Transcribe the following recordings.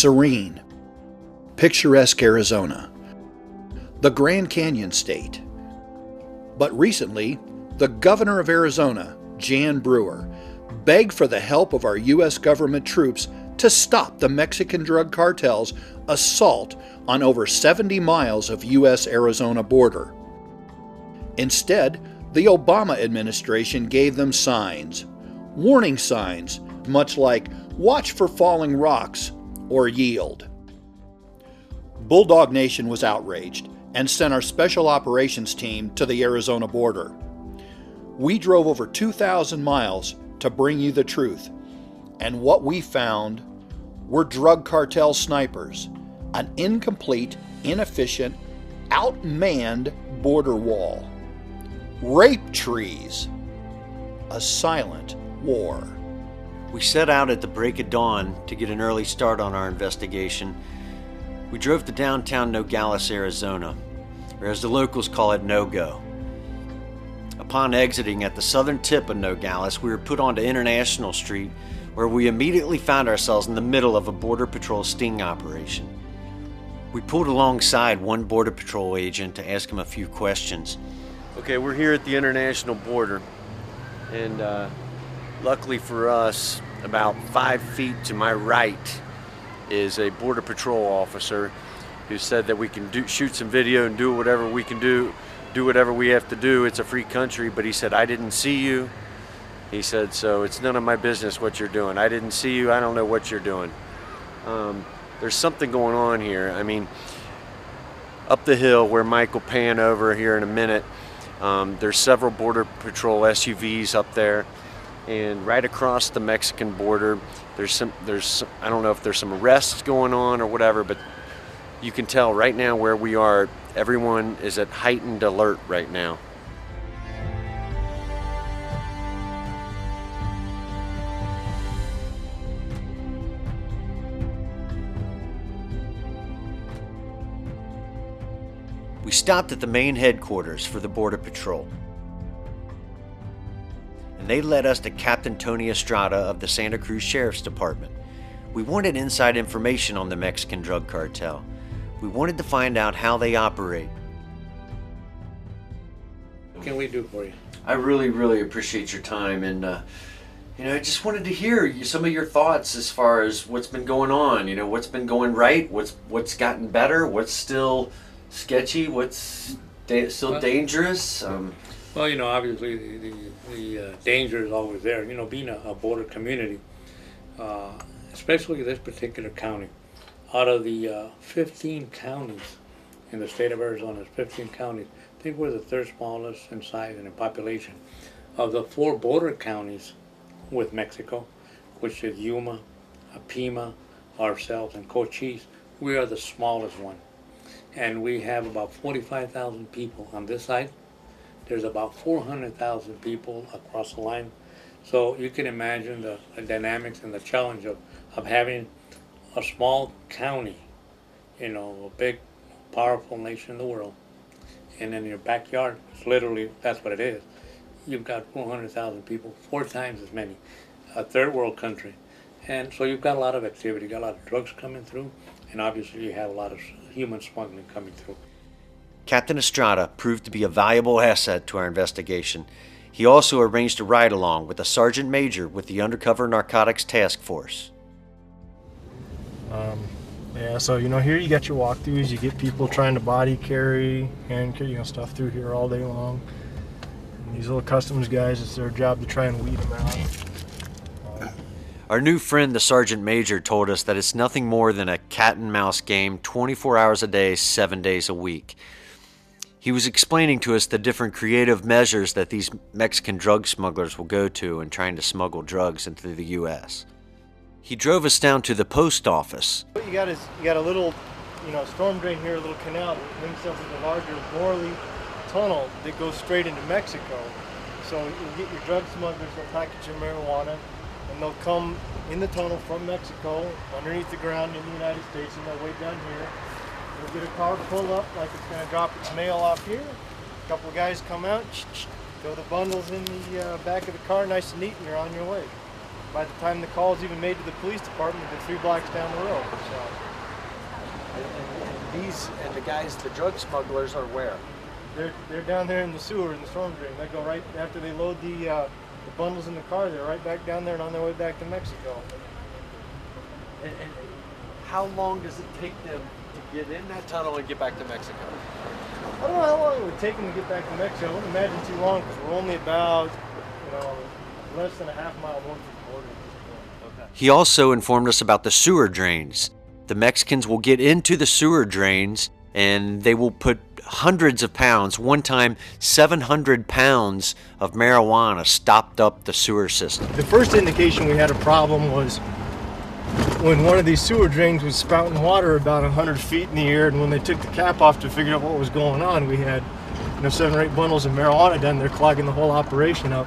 serene, picturesque Arizona, the Grand Canyon State. But recently, the governor of Arizona, Jan Brewer, begged for the help of our U.S. government troops to stop the Mexican drug cartel's assault on over 70 miles of U.S.-Arizona border. Instead, the Obama administration gave them signs, warning signs, much like "watch for falling rocks" or "yield." Bulldog Nation was outraged and sent our special operations team to the Arizona border. We drove over 2,000 miles to bring you the truth, and what we found were drug cartel snipers, an incomplete, inefficient, outmanned border wall, rape trees, a silent war. We set out at the break of dawn to get an early start on our investigation. We drove to downtown Nogales, Arizona, or as the locals call it, No-Go. Upon exiting at the southern tip of Nogales, we were put onto International Street, where we immediately found ourselves in the middle of a Border Patrol sting operation. We pulled alongside one Border Patrol agent to ask him a few questions. Okay, we're here at the international border, and luckily for us, about 5 feet to my right is a Border Patrol officer who said that we can shoot some video and do whatever we can do whatever we have to do. It's a free country, but he said, "I didn't see you." He said, "So it's none of my business what you're doing. I didn't see you. I don't know what you're doing." There's something going on here. I mean, up the hill where Mike will pan over here in a minute, there's several Border Patrol SUVs up there, and right across the Mexican border, there's I don't know if there's some arrests going on or whatever, but you can tell right now where we are, everyone is at heightened alert right now. We stopped at the main headquarters for the Border Patrol, and they led us to Captain Tony Estrada of the Santa Cruz Sheriff's Department. We wanted inside information on the Mexican drug cartel. We wanted to find out how they operate. What can we do for you? I really appreciate your time, and I just wanted to hear some of your thoughts as far as what's been going on. What's been going right, what's gotten better, what's still sketchy, what's still dangerous. Well, obviously the danger is always there. Being a border community, especially this particular county. Out of the 15 counties in the state of Arizona, 15 counties, I think we're the third smallest in size and in population. Of the 4 border counties with Mexico, which is Yuma, Pima, ourselves, and Cochise, we are the smallest one. And we have about 45,000 people on this side. There's about 400,000 people across the line. So you can imagine the dynamics and the challenge of having a small county, a big, powerful nation in the world, and in your backyard, it's literally, that's what it is. You've got 400,000 people, 4 times as many, a third world country. And so you've got a lot of activity, you've got a lot of drugs coming through, and obviously you have a lot of human smuggling coming through. Captain Estrada proved to be a valuable asset to our investigation. He also arranged a ride-along with a sergeant major with the Undercover Narcotics Task Force. Yeah, so here you got your walkthroughs, you get people trying to body carry and stuff through here all day long. And these little customs guys, it's their job to try and weed them out. Our new friend, the sergeant major, told us that it's nothing more than a cat and mouse game 24 hours a day, 7 days a week. He was explaining to us the different creative measures that these Mexican drug smugglers will go to in trying to smuggle drugs into the U.S. He drove us down to the post office. What you got is a little, storm drain here, a little canal that links up with a larger Morley tunnel that goes straight into Mexico. So you'll get your drug smugglers, they'll package your marijuana, and they'll come in the tunnel from Mexico, underneath the ground in the United States, and they'll wait down here. You'll get a car pull up like it's going to drop its mail off here. A couple of guys come out, throw the bundles in the back of the car, nice and neat, and you're on your way. by the time the call's even made to the police department, they're 3 blocks down the road. So. And the guys, the drug smugglers, are where? They're down there in the sewer in the storm drain. They go right after they load the bundles in the car. They're right back down there and on their way back to Mexico. And how long does it take them to get in that tunnel and get back to Mexico? I don't know how long it would take them to get back to Mexico. I wouldn't imagine too long because we're only about, less than a half mile north of the border at this point. Okay. He also informed us about the sewer drains. The Mexicans will get into the sewer drains and they will put hundreds of pounds, one time 700 pounds of marijuana stopped up the sewer system. The first indication we had a problem was when one of these sewer drains was spouting water about 100 feet in the air, and when they took the cap off to figure out what was going on, we had 7 or 8 bundles of marijuana down there clogging the whole operation up.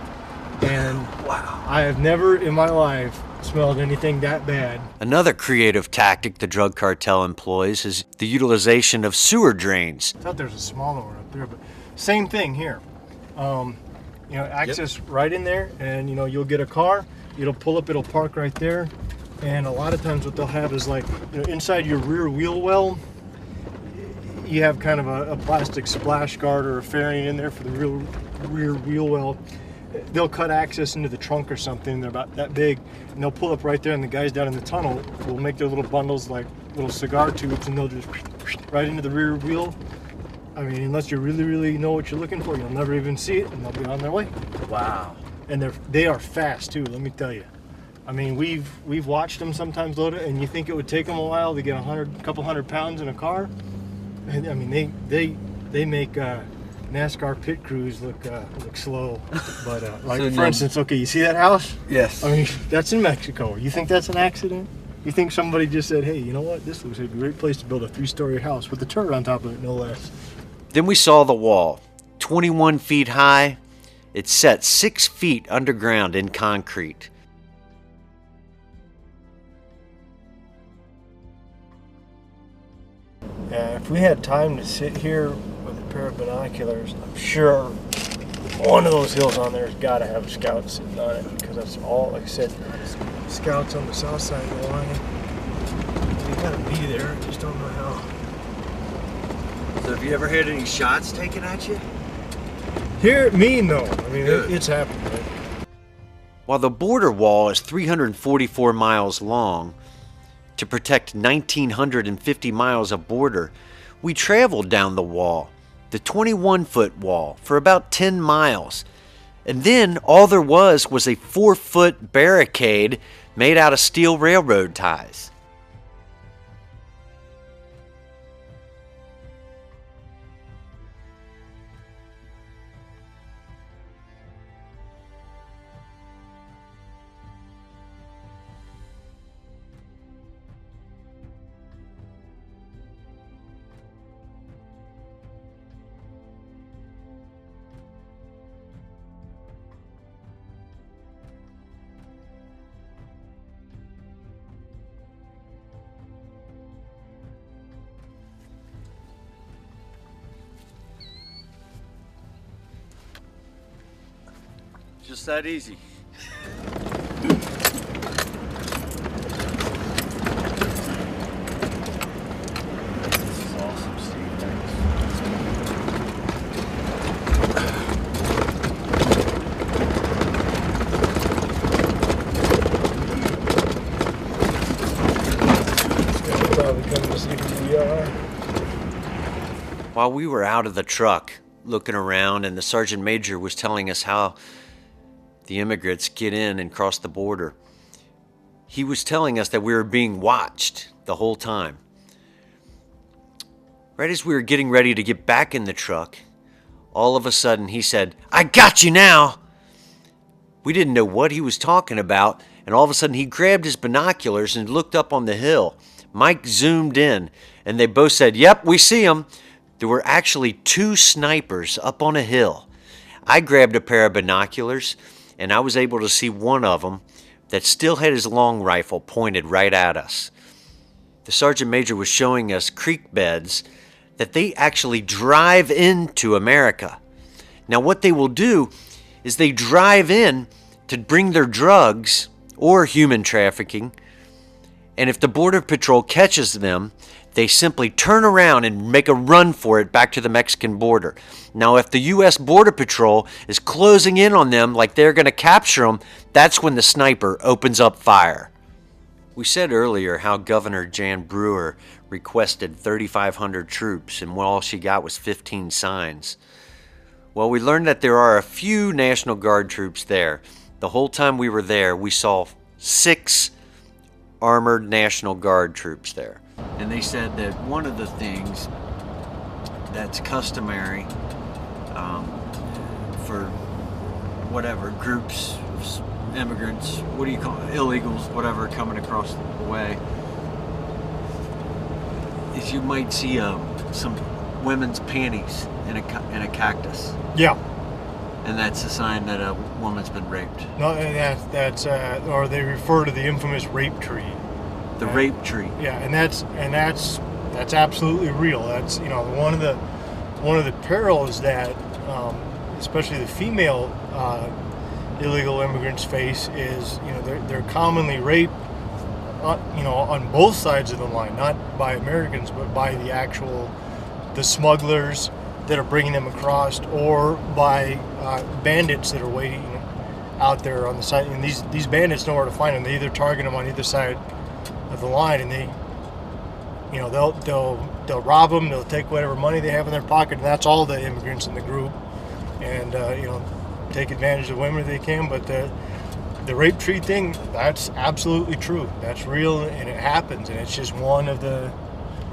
And wow, I have never in my life smelled anything that bad. Another creative tactic the drug cartel employs is the utilization of sewer drains. I thought there was a smaller one up there, but same thing here. Access right in there, and you'll get a car, it'll pull up, it'll park right there, and a lot of times what they'll have is like inside your rear wheel well, you have kind of a plastic splash guard or a fairing in there for the rear wheel well. They'll cut access into the trunk or something. They're about that big, and they'll pull up right there, and the guys down in the tunnel will make their little bundles like little cigar tubes, and they'll just right into the rear wheel. I mean, unless you really, really know what you're looking for, you'll never even see it, and they'll be on their way. Wow. And they are fast too, let me tell you. I mean, we've watched them sometimes load it, and you think it would take them a while to get a couple hundred pounds in a car. And I mean, they make NASCAR pit crews look slow. But for instance, okay, you see that house? Yes. I mean, that's in Mexico. You think that's an accident? You think somebody just said, hey, you know what? This looks like a great place to build a 3-story house with a turret on top of it, no less. Then we saw the wall, 21 feet high. It's set 6 feet underground in concrete. If we had time to sit here with a pair of binoculars, I'm sure one of those hills on there has got to have a scout sitting on it, because that's all, like I said, scouts on the south side of the line. They got to be there, I just don't know how. So have you ever had any shots taken at you? Here, no. I mean, it's happened, right? While the border wall is 344 miles long, to protect 1,950 miles of border, we traveled down the wall, the 21-foot wall, for about 10 miles. And then all there was a 4-foot barricade made out of steel railroad ties. Just that easy. This is awesome, Steve. Thanks. Probably coming to see who we are. While we were out of the truck looking around, and the sergeant major was telling us how the immigrants get in and cross the border, he was telling us that we were being watched the whole time. Right as we were getting ready to get back in the truck, all of a sudden he said, "I got you now!" We didn't know what he was talking about, and all of a sudden he grabbed his binoculars and looked up on the hill. Mike zoomed in, and they both said, "Yep, we see him." There were actually 2 snipers up on a hill. I grabbed a pair of binoculars, and I was able to see one of them that still had his long rifle pointed right at us. The sergeant major was showing us creek beds that they actually drive into America. Now what they will do is they drive in to bring their drugs or human trafficking. And if the Border Patrol catches them, they simply turn around and make a run for it back to the Mexican border. Now, if the U.S. Border Patrol is closing in on them like they're going to capture them, that's when the sniper opens up fire. We said earlier how Governor Jan Brewer requested 3,500 troops, and all she got was 15 signs. Well, we learned that there are a few National Guard troops there. The whole time we were there, we saw 6 armored National Guard troops there. And they said that one of the things that's customary for whatever groups, immigrants, what do you call it, illegals, whatever, coming across the way, is you might see some women's panties in a cactus. Yeah. And that's a sign that a woman's been raped. No, that's or they refer to the infamous rape tree. The rape tree. Yeah, and that's absolutely real. That's, you know, one of the perils that especially the female illegal immigrants face is, you know, they're commonly raped, you know, on both sides of the line, not by Americans but by the smugglers that are bringing them across, or by bandits that are waiting out there on the side. And these bandits know where to find them. They either target them on either side of the line, and they, you know, they'll rob them. They'll take whatever money they have in their pocket, and that's all the immigrants in the group. And you know, take advantage of women if they can. But the rape tree thing, that's absolutely true. That's real, and it happens. And it's just one of the,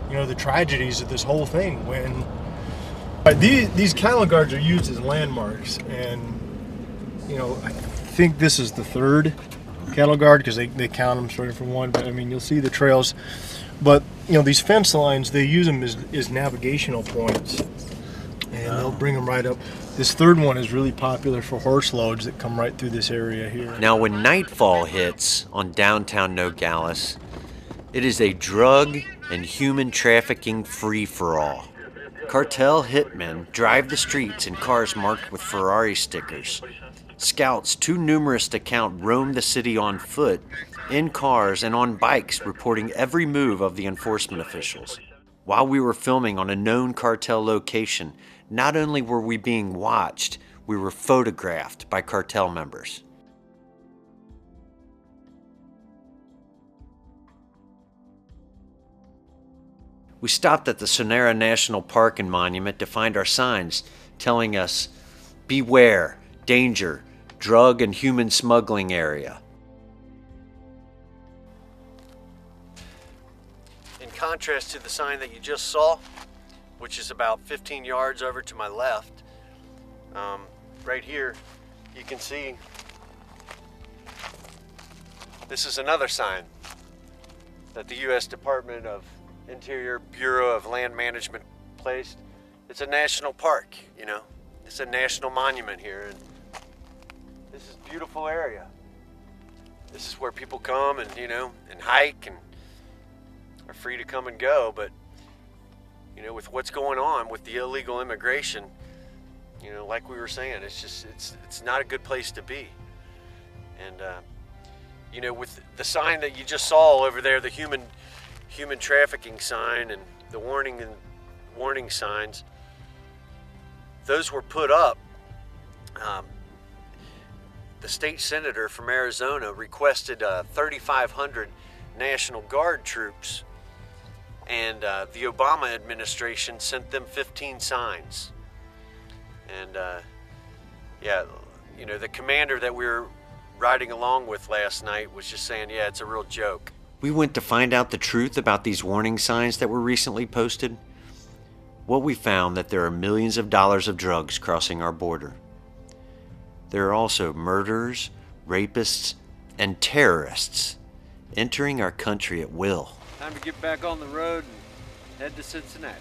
you know, the tragedies of this whole thing. When these cattle guards are used as landmarks, and, you know, I think this is the third cattle guard, because they count them starting from 1, but I mean, you'll see the trails. But, you know, these fence lines, they use them as navigational points, and they'll bring them right up. This third one is really popular for horse loads that come right through this area here. Now, when nightfall hits on downtown Nogales, it is a drug and human trafficking free-for-all. Cartel hitmen drive the streets in cars marked with Ferrari stickers. Scouts, too numerous to count, roam the city on foot, in cars, and on bikes, reporting every move of the enforcement officials. While we were filming on a known cartel location, not only were we being watched, we were photographed by cartel members. We stopped at the Sonora National Park and Monument to find our signs telling us, "Beware, danger, drug and human smuggling area." In contrast to the sign that you just saw, which is about 15 yards over to my left, right here, you can see this is another sign that the U.S. Department of Interior Bureau of Land Management placed. It's a national park, you know. It's a national monument here, and this is a beautiful area. This is where people come and, you know, and hike and are free to come and go. But, you know, with what's going on with the illegal immigration, you know, like we were saying, it's not a good place to be. And you know, with the sign that you just saw over there, the human trafficking sign and the warning signs, those were put up. The state senator from Arizona requested 3,500 National Guard troops, and the Obama administration sent them 15 signs. And yeah, you know, the commander that we were riding along with last night was just saying, yeah, it's a real joke. We went to find out the truth about these warning signs that were recently posted. What we found that there are millions of dollars of drugs crossing our border. There are also murderers, rapists, and terrorists entering our country at will. Time to get back on the road and head to Cincinnati.